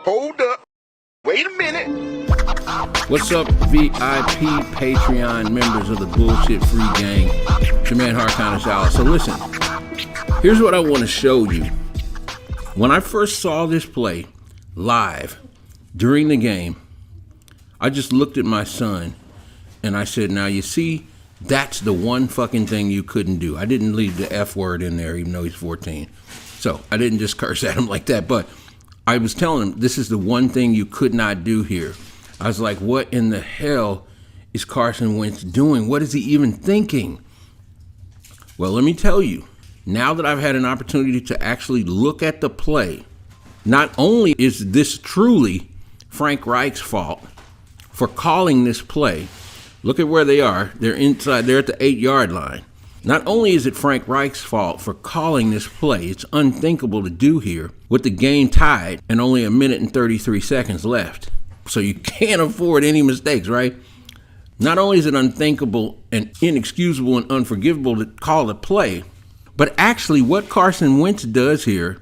Hold up. Wait a minute. What's up, VIP Patreon members of the Bullshit Free Gang? It's your man Harkana Shala. So listen, here's what I want to show you. When I first saw this play live during the game, I just looked at my son and I said, now you see, that's the one fucking thing you couldn't do. I didn't leave the F word in there even though he's 14. So I didn't just curse at him like that, but I was telling him this is the one thing you could not do here. I was like, what in the hell is Carson Wentz doing? What is he even thinking? Well, let me tell you, now that I've had an opportunity to actually look at the play, not only is this truly Frank Reich's fault for calling this play. Look at where they are. They're inside. They're at the 8-yard line. Not only is it Frank Reich's fault for calling this play, it's unthinkable to do here with the game tied and only 1 minute and 33 seconds left. So you can't afford any mistakes, right? Not only is it unthinkable and inexcusable and unforgivable to call the play, but actually what Carson Wentz does here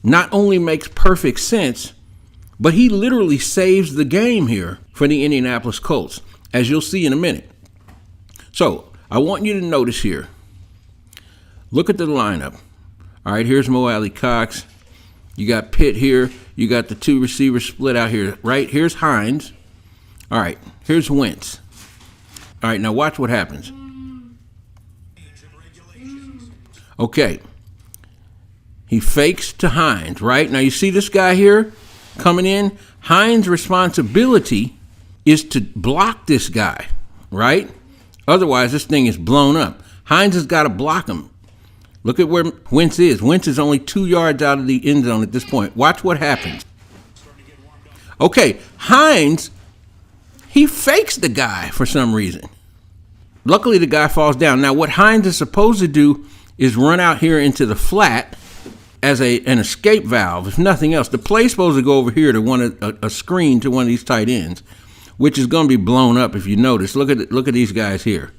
not only makes perfect sense, but he literally saves the game here for the Indianapolis Colts, as you'll see in a minute. So I want you to notice here. Look at the lineup. All right, here's Mo Alley Cox. You got Pitt here. You got the two receivers split out here, right? Here's Hines. All right, here's Wentz. All right, now watch what happens. Okay. He fakes to Hines, right? Now you see this guy here coming in? Hines' responsibility is to block this guy, right? Otherwise, this thing is blown up. Hines has got to block him. Look at where Wentz is. Wentz is only 2 yards out of the end zone at this point. Watch what happens. Okay, Hines, he fakes the guy for some reason. Luckily, the guy falls down. Now, what Hines is supposed to do is run out here into the flat as an escape valve, if nothing else. The play's supposed to go over here to a screen to one of these tight ends, which is going to be blown up if you notice. Look at these guys here.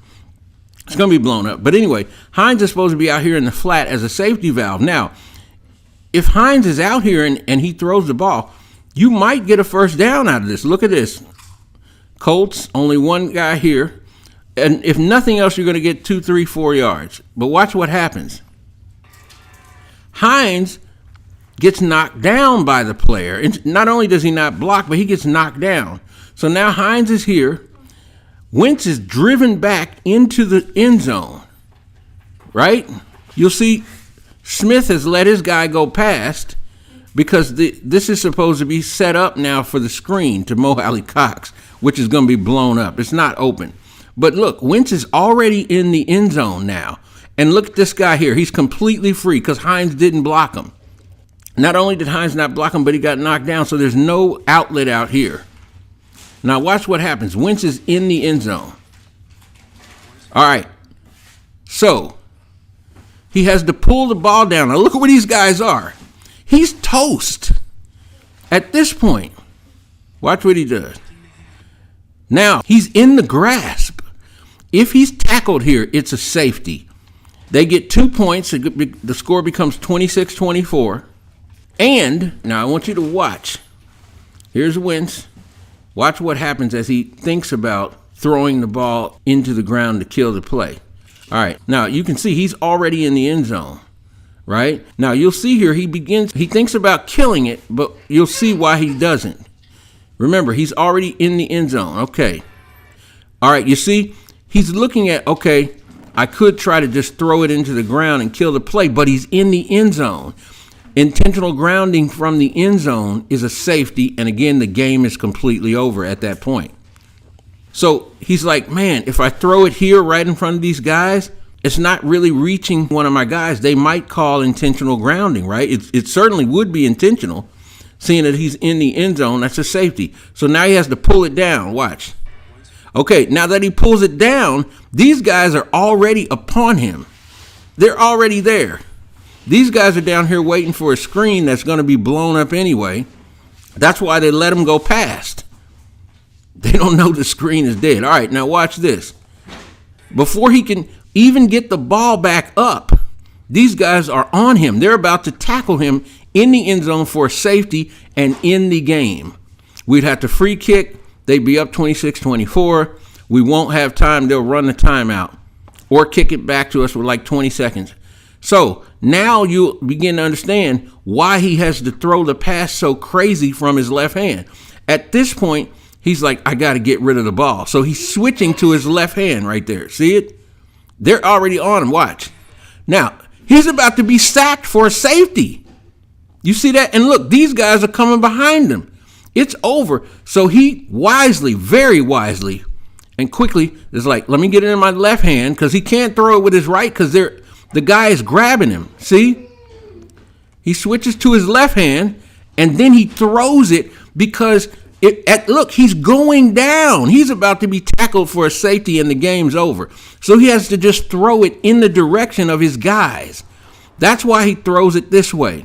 It's going to be blown up. But anyway, Hines is supposed to be out here in the flat as a safety valve. Now, if Hines is out here and he throws the ball, you might get a first down out of this. Look at this. Colts, only one guy here. And if nothing else, you're going to get 2, 3, 4 yards. But watch what happens. Hines gets knocked down by the player. And not only does he not block, but he gets knocked down. So now Hines is here. Wentz is driven back into the end zone, right? You'll see Smith has let his guy go past because this is supposed to be set up now for the screen to Mo Alley Cox, which is going to be blown up. It's not open. But look, Wentz is already in the end zone now. And look at this guy here. He's completely free because Hines didn't block him. Not only did Hines not block him, but he got knocked down, so there's no outlet out here. Now watch what happens. Wentz is in the end zone. All right. So he has to pull the ball down. Now look at where these guys are. He's toast at this point. Watch what he does. Now he's in the grasp. If he's tackled here, it's a safety. They get 2 points. The score becomes 26-24. And now I want you to watch. Here's Wentz. Watch what happens as he thinks about throwing the ball into the ground to kill the play. All right, now you can see he's already in the end zone, right? Now you'll see here he thinks about killing it, but you'll see why he doesn't. Remember, he's already in the end zone. Okay. All right, you see, he's looking at, okay, I could try to just throw it into the ground and kill the play, but he's in the end zone. Intentional grounding from the end zone is a safety, and again, the game is completely over at that point. So he's like, man, if I throw it here right in front of these guys, it's not really reaching one of my guys. They might call intentional grounding, right? It certainly would be intentional, seeing that he's in the end zone. That's a safety. So now he has to pull it down. Watch. Okay, now that he pulls it down, these guys are already upon him. They're already there. These guys are down here waiting for a screen that's going to be blown up anyway. That's why they let him go past. They don't know the screen is dead. All right, now watch this. Before he can even get the ball back up, these guys are on him. They're about to tackle him in the end zone for a safety and in the game. We'd have to free kick. They'd be up 26-24. We won't have time. They'll run the timeout or kick it back to us with like 20 seconds. So now you begin to understand why he has to throw the pass so crazy from his left hand. At this point, he's like, I got to get rid of the ball. So he's switching to his left hand right there. See it? They're already on him. Watch. Now, he's about to be sacked for a safety. You see that? And look, these guys are coming behind him. It's over. So he wisely, very wisely, and quickly is like, let me get it in my left hand, because he can't throw it with his right because the guy is grabbing him. See? He switches to his left hand, and then he throws it because, look, he's going down. He's about to be tackled for a safety, and the game's over. So he has to just throw it in the direction of his guys. That's why he throws it this way.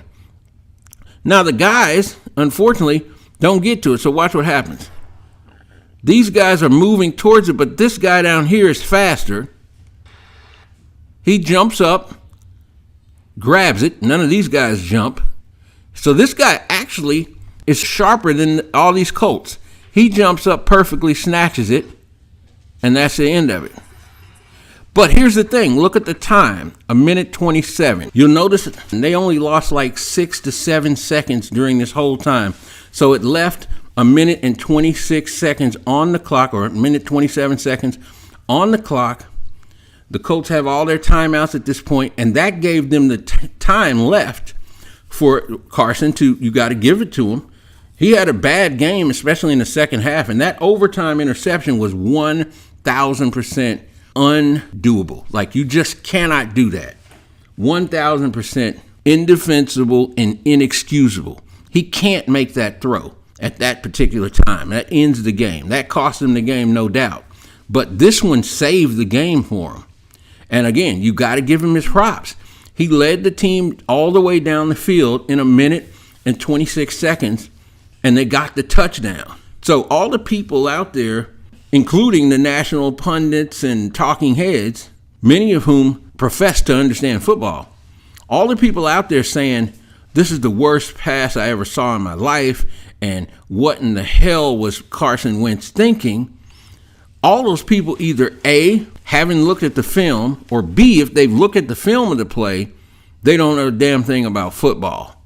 Now, the guys, unfortunately, don't get to it, so watch what happens. These guys are moving towards it, but this guy down here is faster. He jumps up, grabs it. None of these guys jump. So this guy actually is sharper than all these Colts. He jumps up perfectly, snatches it, and that's the end of it. But here's the thing. Look at the time, 1:27. You'll notice they only lost like 6 to 7 seconds during this whole time. So it left 1:26 on the clock, or 1:27 on the clock. The Colts have all their timeouts at this point, and that gave them the time left for Carson to, you got to give it to him. He had a bad game, especially in the second half, and that overtime interception was 1,000% undoable. Like, you just cannot do that. 1,000% indefensible and inexcusable. He can't make that throw at that particular time. That ends the game. That cost him the game, no doubt. But this one saved the game for him. And again, you got to give him his props. He led the team all the way down the field in 1:26, and they got the touchdown. So all the people out there, including the national pundits and talking heads, many of whom profess to understand football, all the people out there saying, this is the worst pass I ever saw in my life, and what in the hell was Carson Wentz thinking? All those people either A, haven't looked at the film, or B, if they've looked at the film of the play, they don't know a damn thing about football.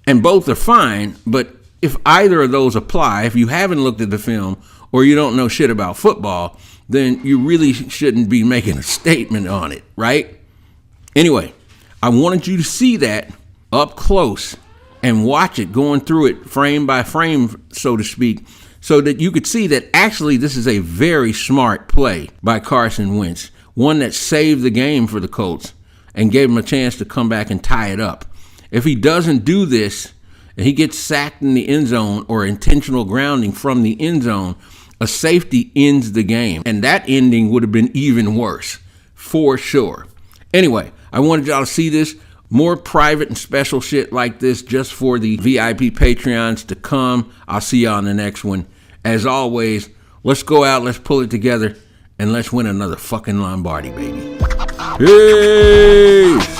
And both are fine, but if either of those apply, if you haven't looked at the film or you don't know shit about football, then you really shouldn't be making a statement on it, right? Anyway, I wanted you to see that up close and watch it, going through it frame by frame, so to speak, so that you could see that actually this is a very smart play by Carson Wentz, one that saved the game for the Colts and gave him a chance to come back and tie it up. If he doesn't do this and he gets sacked in the end zone or intentional grounding from the end zone, a safety ends the game, and that ending would have been even worse, for sure. Anyway, I wanted y'all to see this. More private and special shit like this just for the VIP Patreons to come. I'll see y'all in the next one. As always, let's go out, let's pull it together, and let's win another fucking Lombardi, baby. Peace!